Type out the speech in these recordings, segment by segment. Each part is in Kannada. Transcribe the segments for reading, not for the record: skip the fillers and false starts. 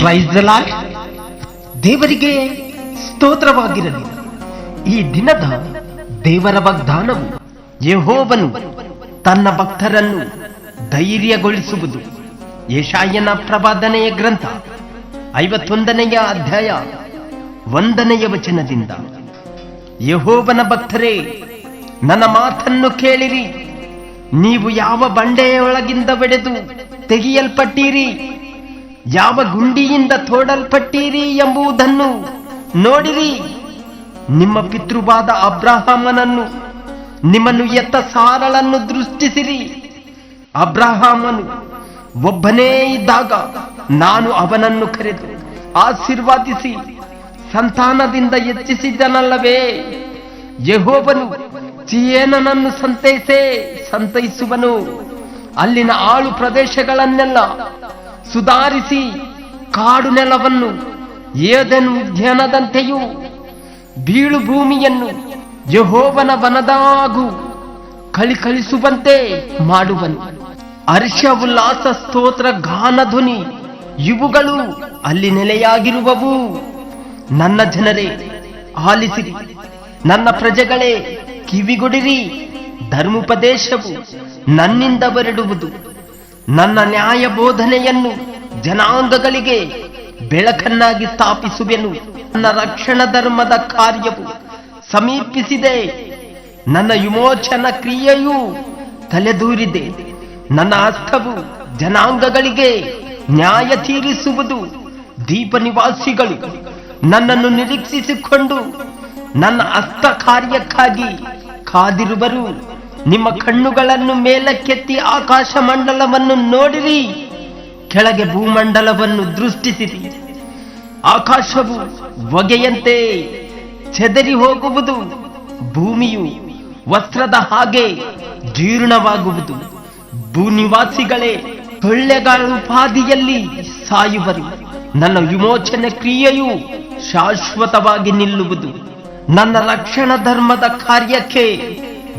Praise the lord. ದೇವರಿಗೆ ಸ್ತೋತ್ರವಾಗಿರಲಿ. ಈ ದಿನದ ದೇವರ ವಾಗ್ದಾನವು ಯೆಹೋವನು ತನ್ನ ಭಕ್ತರನ್ನು ಧೈರ್ಯಗೊಳಿಸುವುದು. ಯೆಶಾಯನ ಪ್ರವಾದನೆಯ ಗ್ರಂಥ 51ನೇ ಅಧ್ಯಾಯ 1ನೇ ವಚನದಿಂದ, ಯೆಹೋವನ ಭಕ್ತರೇ, ನನ್ನ ಮಾತನ್ನು ಕೇಳಿರಿ. ನೀವು ಯಾವ ಬಂಡೆಯೊಳಗಿಂದ ಒಡೆದು ತೆಗೆಯಲ್ಪಟ್ಟೀರಿ, ಯಾವ ಗುಂಡಿಯಿಂದ ತೋಡಲ್ಪಟ್ಟೀರಿ ಎಂಬುದನ್ನು ನೋಡಿರಿ. ನಿಮ್ಮ ಪಿತೃವಾದ ಅಬ್ರಹಾಮನನ್ನು, ನಿಮ್ಮನ್ನು ಎತ್ತ ಸಾರಳನ್ನು ದೃಷ್ಟಿಸಿರಿ. ಅಬ್ರಹಾಮನು ಒಬ್ಬನೇ ಇದ್ದಾಗ ನಾನು ಅವನನ್ನು ಕರೆದು ಆಶೀರ್ವಾದಿಸಿ ಸಂತಾನದಿಂದ ಹೆಚ್ಚಿಸಿದನಲ್ಲವೇ? ಯೆಹೋವನು ಚಿಯೇನನನ್ನು ಸಂತೈಸುವನು. ಅಲ್ಲಿನ ಆಳು ಪ್ರದೇಶಗಳನ್ನೆಲ್ಲ ಸುಧಾರಿಸಿ ಕಾಡು ನೆಲವನ್ನು ಏದೆನ್ ಉದ್ಯಾನದಂತೆಯೂ ಬೀಳು ಭೂಮಿಯನ್ನು ಯೆಹೋವನ ವನದಾಗೂ ಕಳಿಸುವಂತೆ ಮಾಡುವನು. ಹರ್ಷ, ಉಲ್ಲಾಸ, ಸ್ತೋತ್ರ, ಗಾನ ಧ್ವನಿ ಇವುಗಳು ಅಲ್ಲಿ ನೆಲೆಯಾಗಿರುವವು. ನನ್ನ ಜನರೇ, ಆಲಿಸಿರಿ. ನನ್ನ ಪ್ರಜೆಗಳೇ, ಕಿವಿಗೊಡಿರಿ. ಧರ್ಮೋಪದೇಶವು ನನ್ನಿಂದ ಹೊರಡುವುದು. ನನ್ನ ನ್ಯಾಯ ಬೋಧನೆಯನ್ನು ಜನಾಂಗಗಳಿಗೆ ಬೆಳಕನ್ನಾಗಿ ಸ್ಥಾಪಿಸುವೆನು. ನನ್ನ ರಕ್ಷಣಾ ಧರ್ಮದ ಕಾರ್ಯವು ಸಮೀಪಿಸಿದೆ. ನನ್ನ ವಿಮೋಚನಾ ಕ್ರಿಯೆಯು ತಲೆದೂರಿದೆ. ನನ್ನ ಹಸ್ತವು ಜನಾಂಗಗಳಿಗೆ ನ್ಯಾಯ ತೀರಿಸುವುದು. ದ್ವೀಪ ನಿವಾಸಿಗಳು ನನ್ನನ್ನು ನಿರೀಕ್ಷಿಸಿಕೊಂಡು ನನ್ನ ಹಸ್ತ ಕಾರ್ಯಕ್ಕಾಗಿ ಕಾದಿರುವರು. ನಿಮ್ಮ ಕಣ್ಣುಗಳನ್ನು ಮೇಲಕ್ಕೆತ್ತಿ ಆಕಾಶ ಮಂಡಲವನ್ನು ನೋಡಿರಿ, ಕೆಳಗೆ ಭೂಮಂಡಲವನ್ನು ದೃಷ್ಟಿಸಿರಿ. ಆಕಾಶವು ಹೊಗೆಯಂತೆ ಚೆದರಿ ಹೋಗುವುದು, ಭೂಮಿಯು ವಸ್ತ್ರದ ಹಾಗೆ ಜೀರ್ಣವಾಗುವುದು. ಭೂನಿವಾಸಿಗಳೇ, ಸೊಳ್ಳೆಗಾಳುಪಾದಿಯಲ್ಲಿ ಸಾಯುವರು. ನನ್ನ ವಿಮೋಚನೆ ಕ್ರಿಯೆಯು ಶಾಶ್ವತವಾಗಿ ನಿಲ್ಲುವುದು. ನನ್ನ ರಕ್ಷಣಾ ಧರ್ಮದ ಕಾರ್ಯಕ್ಕೆ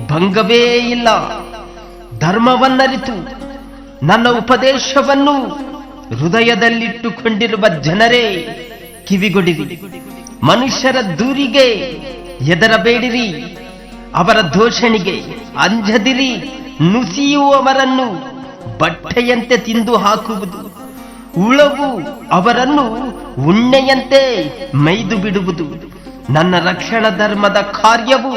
ಭಂಗವೇ ಇಲ್ಲ. ಧರ್ಮವನ್ನರಿತು ನನ್ನ ಉಪದೇಶವನ್ನು ಹೃದಯದಲ್ಲಿಟ್ಟುಕೊಂಡಿರುವ ಜನರೇ, ಕಿವಿಗೊಡಿರಿ. ಮನುಷ್ಯರ ದೂರಿಗೆ ಹೆದರಬೇಡಿರಿ, ಅವರ ದೂಷಣೆಗೆ ಅಂಜದಿರಿ. ನುಸಿಯುವವರನ್ನು ಬಟ್ಟೆಯಂತೆ ತಿಂದು ಹಾಕುವುದು, ಹುಳವು ಅವರನ್ನು ಉಣ್ಣೆಯಂತೆ ಮೈದು ಬಿಡುವುದು. ನನ್ನ ರಕ್ಷಣಾ ಧರ್ಮದ ಕಾರ್ಯವು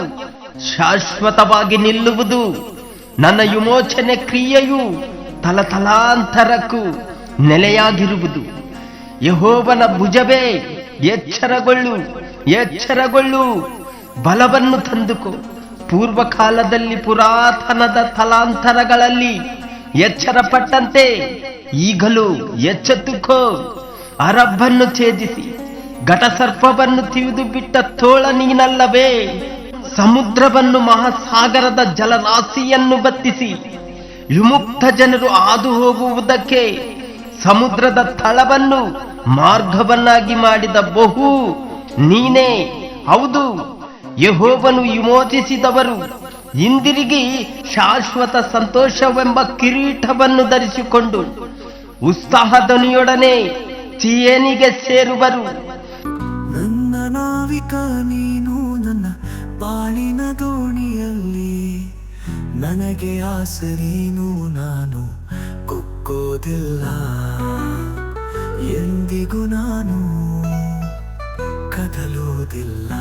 ಶಾಶ್ವತವಾಗಿ ನಿಲ್ಲುವುದು. ನನ್ನ ವಿಮೋಚನೆ ಕ್ರಿಯೆಯು ತಲತಲಾಂತರಕ್ಕೂ ನೆಲೆಯಾಗಿರುವುದು. ಯೆಹೋವನ ಭುಜವೇ, ಎಚ್ಚರಗೊಳ್ಳು, ಎಚ್ಚರಗೊಳ್ಳು, ಬಲವನ್ನು ತಂದುಕೋ. ಪೂರ್ವಕಾಲದಲ್ಲಿ ಪುರಾತನದ ತಲಾಂತರಗಳಲ್ಲಿ ಎಚ್ಚರಪಟ್ಟಂತೆ ಈಗಲೂ ಎಚ್ಚೆತ್ತುಕೋ. ಅರಬ್ಬನ್ನು ಛೇದಿಸಿ ಘಟಸರ್ಪವನ್ನು ತಿವಿದು ಬಿಟ್ಟ ತೋಳ ನೀನಲ್ಲವೇ? ಸಮುದ್ರವನ್ನು, ಮಹಾಸಾಗರದ ಜಲರಾಶಿಯನ್ನು ಬತ್ತಿಸಿ ವಿಮುಕ್ತ ಜನರು ಹಾದು ಹೋಗುವುದಕ್ಕೆ ಸಮುದ್ರದ ತಳವನ್ನು ಮಾರ್ಗವನ್ನಾಗಿ ಮಾಡಿದ ಬಹು ನೀನೇ. ಹೌದು, ಯೆಹೋವನು ವಿಮೋಚಿಸಿದವರು ಹಿಂದಿರುಗಿ ಶಾಶ್ವತ ಸಂತೋಷವೆಂಬ ಕಿರೀಟವನ್ನು ಧರಿಸಿಕೊಂಡು ಉತ್ಸಾಹಧ್ವನಿಯೊಡನೆ ಚಿಯೇನಿಗೆ ಸೇರುವರು. ನನ್ನ ನಾವಿಕ ನೀನು, ನನ್ನ ಬಾಳಿನ ದೋಣಿಯಲ್ಲಿ ನನಗೆ ಆಸರೇನು, ನಾನು ಕುಕ್ಕೋದಿಲ್ಲ. ಎಂದಿಗೂ ನಾನು ಕದಲೋದಿಲ್ಲ.